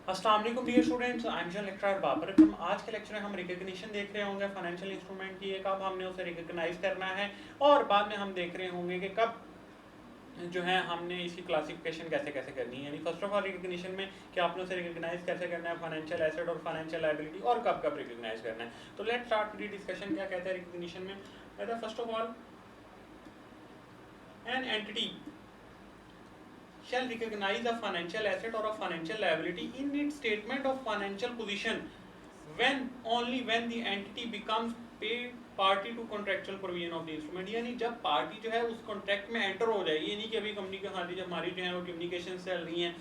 अस्सलाम वालेकुम dear students, I am lecturer Babar Akram. आज के लेक्चर में हम रिकॉग्निशन देख रहे होंगे फाइनेंशियल इंस्ट्रूमेंट की, कब हमने उसे रिकॉग्नाइज करना है और बाद में हम देख रहे होंगे कि कब जो है हमने इसकी क्लासिफिकेशन कैसे कैसे करनी है। यानी फर्स्ट ऑफ ऑल रिकॉग्निशन में कि आपने उसे रिकॉग्नाइज कैसे करना है, फाइनेंशियल एसेट और फाइनेंशियल लायबिलिटी, और कब कब रिकॉग्नाइज करना है। तो लेट्स स्टार्ट विद डिस्कशन। क्या कहता है रिकॉग्निशन में? कहता है first of all an entity shall recognize a financial asset or a financial liability in its statement of financial position when only when the entity becomes paid party to contractual provision of the instrument। यानी जब party जो है उस contract में enter हो जाएगी, ये नहीं कि अभी कंपनी के खाली जब हमारी जो है वो कम्युनिकेशन चल रही है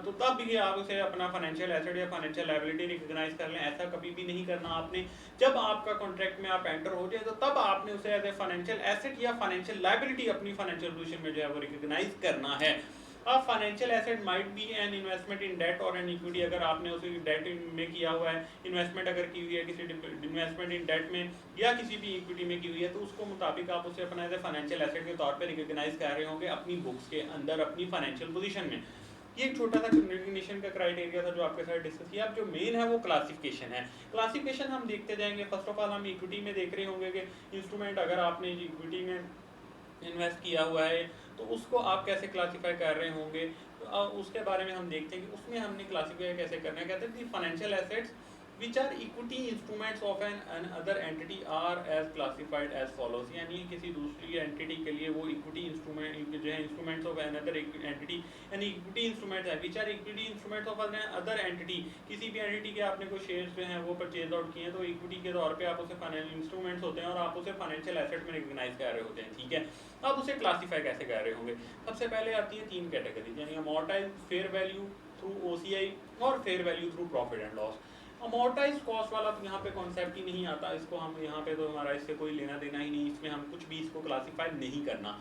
तो तब भी आप उसे अपना फाइनेंशियल एसेट या फाइनेंशियल लायबिलिटी रिकॉग्नाइज कर लें। ऐसा कभी भी नहीं करना आपने। जब आपका कॉन्ट्रैक्ट में आप एंटर हो जाए तो तब आपने उसे एज ए फाइनेंशियल एसेट या फाइनेंशियल लायबिलिटी अपनी फाइनेंशियल पोजीशन में जो है वो रिकॉग्नाइज करना है। अब financial asset might be an investment in debt और एन इक्विटी। अगर आपने उसे डेट में किया हुआ है, इन्वेस्टमेंट अगर की हुई है किसी इन्वेस्टमेंट इन डेट में या किसी भी इक्विटी में की हुई है, तो उसको मुताबिक आप उसे अपना एज ए फाइनेंशियल एसेट के तौर पे रिकॉग्नाइज कर रहे होंगे अपनी बुक्स के अंदर, अपनी फाइनेंशियल पोजीशन में। ये एक छोटा सा रिकॉग्निशन का क्राइटेरिया था जो आपके साथ डिस्कस किया। अब जो मेन है वो क्लासिफिकेशन है। क्लासिफिकेशन हम देखते जाएंगे। फर्स्ट ऑफ ऑल हम इक्विटी में देख रहे होंगे कि इंस्ट्रूमेंट अगर आपने इक्विटी में इन्वेस्ट किया हुआ है तो उसको आप कैसे क्लासिफाई कर रहे होंगे, तो उसके बारे में हम देखते हैं कि उसमें हमने क्लासिफाई कैसे करना है। कहते हैं financial assets which are equity instruments of an other entity are as classified as follows. यानी किसी दूसरी एंटिटी के लिए वो इक्विटी इंस्ट्रूमेंट जो है instruments of an other entity, यानी इक्विटी इंस्ट्रूमेंट है which are equity instruments of other entity. किसी भी एंटिटी के आपने कोई शेयर्स जो हैं वो परचेज आउट किए हैं तो इक्विटी के तौर पे आप उसे फाइनेंशियल इंस्ट्रूमेंट्स होते हैं और आप उसे फाइनेंशियल एसेट में रिकॉग्नाइज कर रहे होते हैं। ठीक है, अब उसे क्लासिफाई कैसे कर रहे होंगे? सबसे पहले आती है तीन कैटेगरी, यानी amortise, fair value through OCI और fair value through profit and loss. Amortise cost वाला तो यहाँ पे कॉन्सेप्ट ही नहीं आता, इसको हम यहाँ पे तो हमारा इससे कोई लेना देना ही नहीं, इसमें हम कुछ भी इसको क्लासिफाई नहीं करना।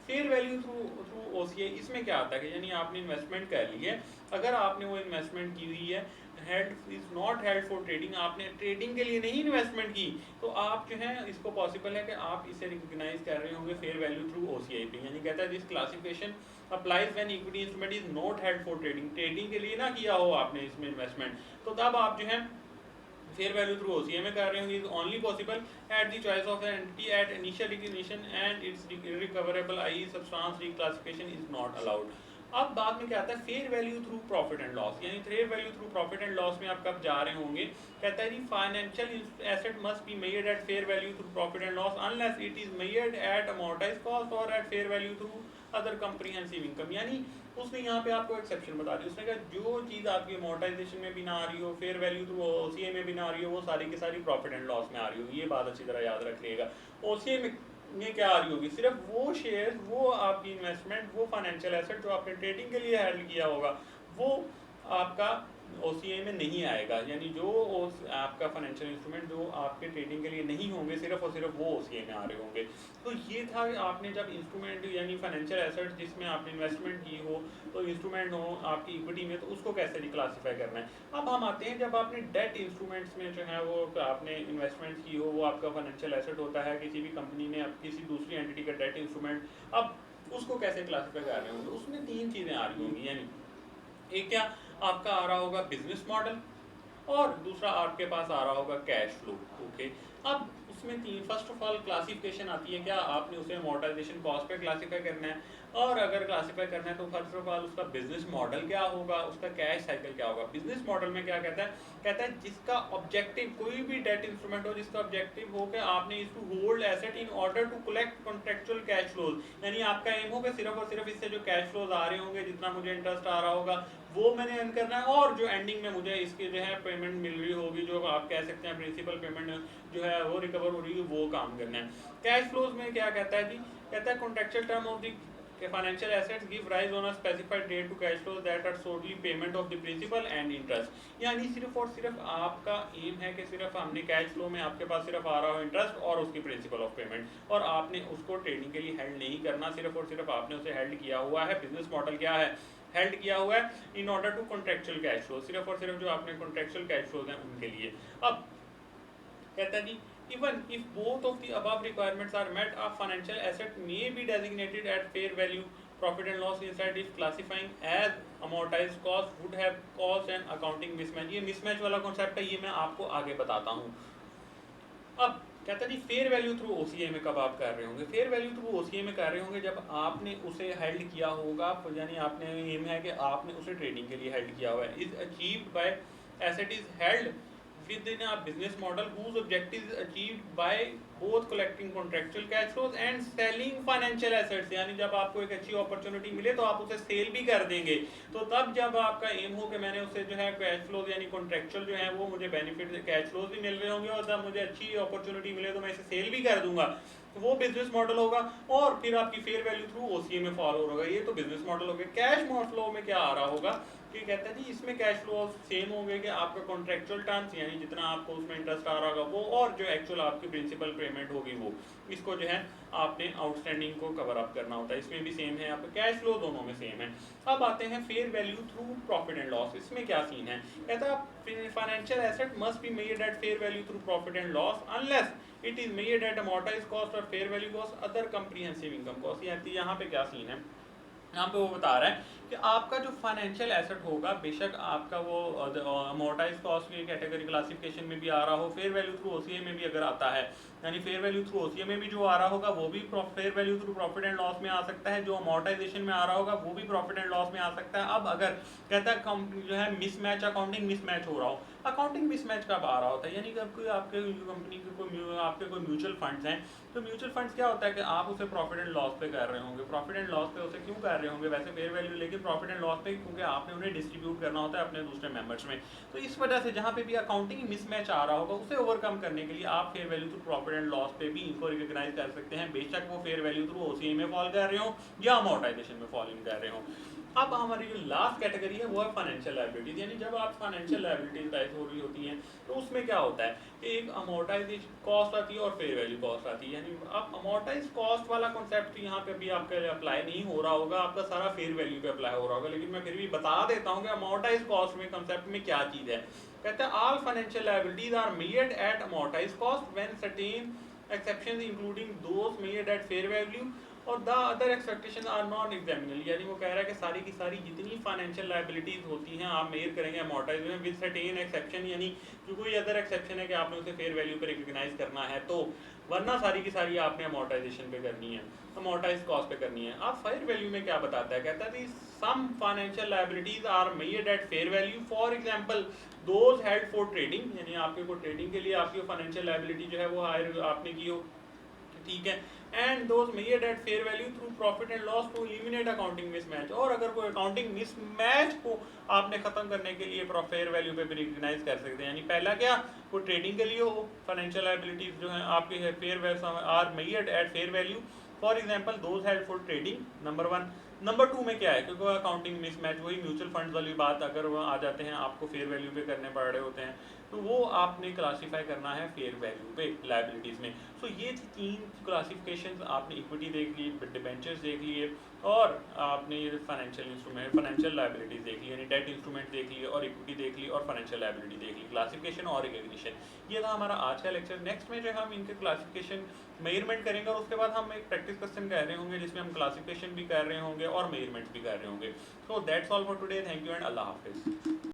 फेयर वैल्यू थ्रू ओसीआई, इसमें क्या आता है कि यानी आपने इन्वेस्टमेंट कर ली है, अगर आपने वो इन्वेस्टमेंट की हुई है held is not held for trading, आपने ट्रेडिंग के लिए नहीं इन्वेस्टमेंट की, तो आप जो है इसको पॉसिबल है कि आप इसे रिकॉग्नाइज कर रहे होंगे फेयर वैल्यू थ्रू ओसीआई पे। यानी कहता है this classification applies when equity instrument is not held for trading, trading के लिए ना किया हो आपने इसमें इन्वेस्टमेंट, तो तब आप जो है फेयर वैल्यू थ्रू ओसीआई में कर रहे होंगे। Is only possible at the choice of entity at initial recognition and its recoverable I substance reclassification is not allowed. अब बाद में क्या आता है fair value through profit and loss. यानी fair value through profit and loss में आप कब जा रहे होंगे? कहता है financial asset must be made at fair value through profit and loss unless it is made at amortise cost और eight fair value through other comprehensive income. यानी उसने यहाँ पे आपको एक्सेप्शन बता दी, उसने कहा जो चीज़ आपकी अमोर्टाइजेशन में भी ना आ रही हो, फेयर वैल्यू थ्रू ओसीए में भी ना आ रही हो, वो सारी की सारी प्रॉफिट एंड लॉस में आ रही होगी। ये बात अच्छी तरह याद रखिएगा। ओसीए में क्या आ रही होगी? सिर्फ वो शेयर, वो आपकी इन्वेस्टमेंट, वो फाइनेंशियल एसेट जो आपने ट्रेडिंग के लिए हेल्ड किया होगा, वो आपका ओसीए में नहीं आएगा। यानी जो आपका फाइनेंशियल इंस्ट्रूमेंट जो आपके ट्रेडिंग के लिए नहीं होंगे, सिर्फ और सिर्फ वो ओसीए में आ रहे होंगे। तो ये था आपने जब इंस्ट्रूमेंट यानी फाइनेंशियल एसेट जिसमें आपने इन्वेस्टमेंट की हो, तो इंस्ट्रूमेंट हो आपकी इक्विटी में, तो उसको कैसे रिक्लासीफाई करना है। अब हम आते हैं जब आपने डेट इंस्ट्रूमेंट्स में जो है वो आपने इन्वेस्टमेंट की हो, वो आपका फाइनेंशियल एसेट होता है किसी भी कंपनी ने, अब किसी दूसरी एंटिटी का डेट इंस्ट्रूमेंट, अब उसको कैसे क्लासीफाई कर रहे होंगे? उसमें तीन चीज़ें आ रही होंगी। यानी एक क्या आपका आ रहा होगा बिजनेस मॉडल, और दूसरा आपके पास आ रहा होगा कैश फ्लो। ओके, अब उसमें तीन, फर्स्ट ऑफ ऑल क्लासिफिकेशन आती है, क्या आपने उसे अमोर्टाइजेशन कॉस्ट पे क्लासिफाई करना है, और अगर क्लासिफाई करना है तो फर्स्ट ऑफ ऑल उसका बिजनेस मॉडल क्या होगा, उसका कैश साइकिल क्या होगा। बिजनेस मॉडल में क्या कहता है? कहता है जिसका ऑब्जेक्टिव, कोई भी डेट इंस्ट्रूमेंट हो जिसका ऑब्जेक्टिव हो कि आपने इसको hold asset in order to collect contractual cash flows. यानी आपका एम होगा सिर्फ और सिर्फ इससे जो कैश फ्लोज आ रहे होंगे, जितना मुझे इंटरेस्ट आ रहा होगा वो मैंने अर्न करना है, और जो एंडिंग में मुझे इसकी जो है पेमेंट मिल रही होगी, जो आप कह सकते हैं प्रिंसिपल पेमेंट जो है वो रिकवर हो रही है, वो काम करना है। कैश फ्लोज में क्या कहता है जी? कहता है contractual term of the financial assets give rise on a specified date to cash flows that are solely payment of the principal and interest। यानी सिर्फ और सिर्फ आपका एम है कि सिर्फ हमने कैश फ्लो में आपके पास सिर्फ आ रहा हो इंटरेस्ट और उसकी प्रिंसिपल ऑफ पेमेंट, और आपने उसको ट्रेडिंग के लिए हेल्ड नहीं करना, सिर्फ और सिर्फ आपने उसे हेल्ड किया हुआ है। बिजनेस मॉडल क्या है? हेल्ड किया हुआ है in order to contractual cash flow, सिर्फ और सिर्फ जो आपने कॉन्ट्रेक्चुअल कैश फ्लोज हैं उनके लिए। अब कहता है जी even if both of the above requirements are met, a financial asset may be designated at fair value profit and loss inside if classifying as amortised cost would have cost and accounting mismatch. ये mismatch वाला concept है, ये मैं आपको आगे बताता हूँ। अब कहता है जी फेयर वैल्यू थ्रू ओसीए में कब आप कर रहे होंगे? फेयर वैल्यू थ्रू ओसीए में कर रहे होंगे जब आपने उसे हेल्ड किया होगा, यानी आपने एम है कि आपने उसे ट्रेडिंग के लिए हेल्ड किया हुआ है। Is achieved by asset is held within a business model whose objective is achieved by both collecting contractual cash flows and selling financial assets। यानी जब आपको एक अच्छी अपॉर्चुनिटी मिले तो आप उसे सेल भी कर देंगे। तो तब जब आपका एम हो कि मैंने उसे जो है कैश फ्लोज यानी कॉन्ट्रेक्चुअल जो है वो मुझे बेनिफिट कैश फ्लोज भी मिल रहे होंगे और जब मुझे अच्छी अपॉर्चुनिटी मिले तो मैं इसे सेल भी कर दूंगा, वो बिजनेस मॉडल होगा। और फिर आपकी फेयर वैल्यू थ्रू ओसीए में फॉलो होगा। ये तो बिजनेस मॉडल हो गया। कैश फ्लो में क्या आ रहा होगा कि कहता है जी इसमें कैश फ्लो सेम होंगे कि आपका कॉन्ट्रेक्चुअल टर्म्स यानी जितना आपको उसमें इंटरेस्ट आ रहा होगा वो, और जो एक्चुअल आपकी प्रिंसिपल पेमेंट होगी वो, इसको जो है आपने आउटस्टैंडिंग को कवर अप करना होता है। इसमें भी सेम है, आपका कैश फ्लो दोनों में सेम है। अब आते हैं fair value through profit and loss. इसमें क्या सीन है? कहता है financial asset must be made at fair value through profit and loss unless it is made at amortised cost और fair value cost other comprehensive income cost. यहाँ पे क्या scene है? यहाँ पे वो बता रहा है कि आपका जो फाइनेंशियल एसेट होगा बेशक आपका वो अमोर्टाइज कॉस्ट की कैटेगरी क्लासिफिकेशन में भी आ रहा हो, फेयर वैल्यू थ्रू ओसीए में भी अगर आता है, यानी फेयर वैल्यू थ्रू ओसीए में भी जो आ रहा होगा वो भी fair value through profit and loss में आ सकता है, जो अमोर्टाइजेशन में आ रहा होगा वो भी प्रॉफिट एंड लॉस में आ सकता है। अब अगर कहता है जो है मिसमैच, अकाउंटिंग मिसमैच हो रहा हो, अकाउंटिंग मिसमैच कब आ रहा होता है? यानी कि आपके आपके कंपनी के कोई आपके कोई म्यूचुअल फंड्स हैं, तो म्यूचुअल फंड्स क्या होता है कि आप उसे प्रॉफिट एंड लॉस पे कर रहे होंगे। प्रॉफिट एंड लॉस पे उसे क्यों कर रहे होंगे वैसे फेयर वैल्यू, लेकिन प्रॉफिट एंड लॉस पे क्योंकि आपने उन्हें डिस्ट्रीब्यूट करना होता है अपने दूसरे मेंबर्स में। तो इस वजह से जहाँ पे भी अकाउंटिंग मिसमैच आ रहा होगा उसे ओवरकम करने के लिए आप fair value through profit and loss पे भी इनको रिकॉग्नाइज कर सकते हैं, बेशक वो फेयर वैल्यू थ्रू ओसीए में फॉल कर रहे हो या अमोर्टाइजेशन में फॉल कर रहे हो। अब हमारी जो लास्ट कैटेगरी है वो है फाइनेंशियल लायबिलिटीज। यानी जब आप फाइनेंशियल लायबिलिटीज राइज हो रही होती हैं तो उसमें क्या होता है कि एक अमोर्टाइजेशन कॉस्ट आती है और फेयर वैल्यू कॉस्ट आती है। यानी अब अमोर्टाइज कॉस्ट वाला कॉन्सेप्ट यहाँ पे अभी आपके लिए अप्लाई नहीं हो रहा होगा, आपका सारा फेयर वैल्यू पे अप्लाई हो रहा होगा, लेकिन मैं फिर भी बता देता हूँ कि अमोर्टाइज कॉस्ट में कंसेप्ट में क्या चीज़ है। कहते हैं all financial liabilities are made at amortise cost when certain exceptions including those made at fair value और the other expectation are non examinal. यानी वो कह रहा है कि सारी की सारी जितनी फाइनेंशियल लायबिलिटीज होती हैं आप मेयर करेंगे अमोर्टाइज में विद सर्टेन एक्सेप्शन, यानी जो कोई अदर एक्सेप्शन है कि आपने उसे फेयर वैल्यू पे रिकॉग्नाइज करना है तो, वरना सारी की सारी आपने अमोर्टाइजेशन पे करनी है, अमोर्टाइज कॉस्ट पे करनी है। अब फेयर वैल्यू में क्या बताता है? कहता है some financial liabilities are made at fair value, for example those held for trading, यानी आपके को ट्रेडिंग के लिए आपकी फाइनेंशियल लायबिलिटी जो है वो हायर आपने की हो, ठीक है, and those made at fair value through profit and loss to eliminate accounting mismatch. और अगर कोई अकाउंटिंग मिसमैच को आपने खत्म करने के लिए फेयर वैल्यू पे भी रिकॉग्नाइज कर सकते हैं। यानी पहला क्या, वो ट्रेडिंग के लिए हो, फाइनेंशियल लायबिलिटीज जो है आपके fair value are made at fair value, for example those held for trading, number 1। Number 2 में क्या है, क्योंकि अकाउंटिंग मिसमैच वही म्यूचुअल फंड्स वाली बात, अगर वो आ जाते हैं आपको फेयर वैल्यू पे करने पड़ रहे होते हैं तो वो आपने क्लासीफाई करना है फेयर वैल्यू पे लायबिलिटीज़ में। सो ये थी 3 क्लासिफिकेशंस, आपने इक्विटी देख ली, डिबेंचर्स देख लिए और आपने ये फाइनेंशियल इंस्ट्रूमेंट फाइनेंशियल लायबिलिटीज देख ली, यानी डेट इंस्ट्रूमेंट देख लिए और इक्विटी देख ली और फाइनेंशियल लायबिलिटी देख ली, क्लासिफिकेशन और रिकॉग्निशन। ये था हमारा आज का लेक्चर। नेक्स्ट में जो हम इनके क्लासिफिकेशन मेजरमेंट करेंगे और उसके बाद हम एक प्रैक्टिस क्वेश्चन कर रहे होंगे जिसमें हम क्लासिफिकेशन भी कर रहे होंगे और मेजरमेंट्स भी कर रहे होंगे। So that's all for today, thank you एंड अल्लाह हाफिज़।